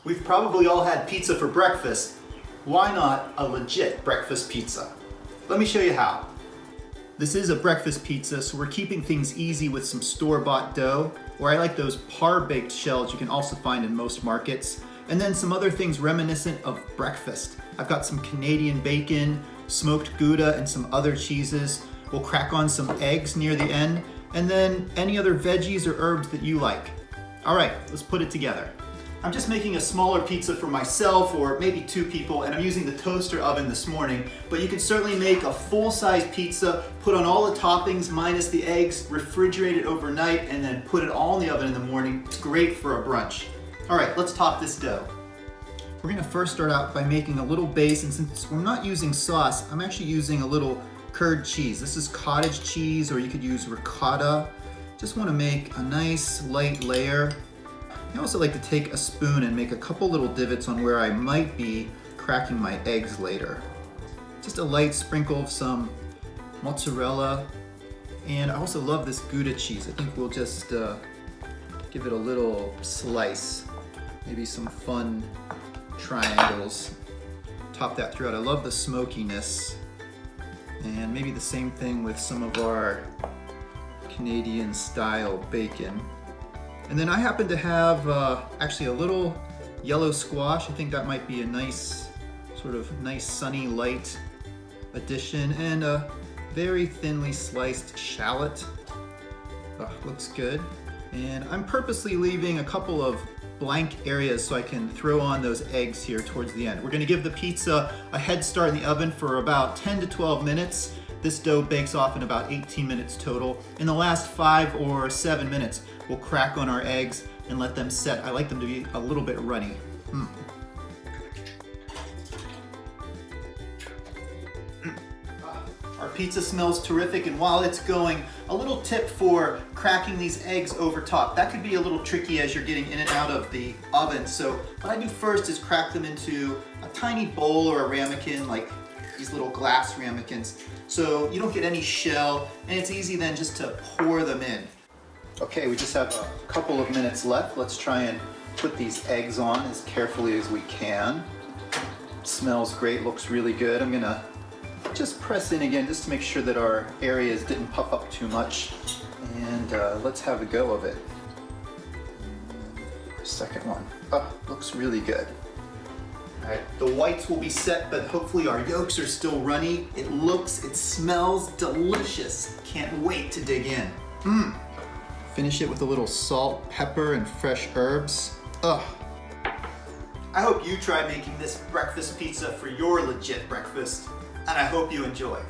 We've probably all had pizza for breakfast. Why not a legit breakfast pizza? Let me show you how. This is a breakfast pizza, so we're keeping things easy with some store-bought dough, or I like those par-baked shells you can also find in most markets, and then some other things reminiscent of breakfast. I've got some Canadian bacon, smoked Gouda, and some other cheeses. We'll crack on some eggs near the end, and then any other veggies or herbs that you like. All right, let's put it together. I'm just making a smaller pizza for myself or maybe 2 people, and I'm using the toaster oven this morning, but you can certainly make a full-size pizza, put on all the toppings minus the eggs, refrigerate it overnight, and then put it all in the oven in the morning. It's great for a brunch. All right, let's top this dough. We're gonna first start out by making a little base, and since we're not using sauce, I'm actually using a little curd cheese. This is cottage cheese, or you could use ricotta. Just wanna make a nice light layer. I also like to take a spoon and make a couple little divots on where I might be cracking my eggs later. Just a light sprinkle of some mozzarella, and I also love this Gouda cheese. I think we'll just give it a little slice, maybe some fun triangles. Top that throughout. I love the smokiness, and maybe the same thing with some of our Canadian style bacon. And then I happen to have actually a little yellow squash. I think that might be a nice, sort of nice sunny light addition, and a very thinly sliced shallot. Looks good. And I'm purposely leaving a couple of blank areas so I can throw on those eggs here towards the end. We're gonna give the pizza a head start in the oven for about 10 to 12 minutes. This dough bakes off in about 18 minutes total. In the last 5 or 7 minutes, we'll crack on our eggs and let them set. I like them to be a little bit runny. Our pizza smells terrific, and while it's going, a little tip for cracking these eggs over top. That could be a little tricky as you're getting in and out of the oven. So what I do first is crack them into a tiny bowl or a ramekin, like these little glass ramekins, so you don't get any shell, and it's easy then just to pour them in. Okay, we just have a couple of minutes left. Let's try and put these eggs on as carefully as we can. It smells great, looks really good. I'm gonna just press in again just to make sure that our areas didn't puff up too much. And let's have a go of it. Second one. Looks really good. All right, the whites will be set, but hopefully our yolks are still runny. It smells delicious. Can't wait to dig in. Finish it with a little salt, pepper, and fresh herbs. I hope you try making this breakfast pizza for your legit breakfast, and I hope you enjoy.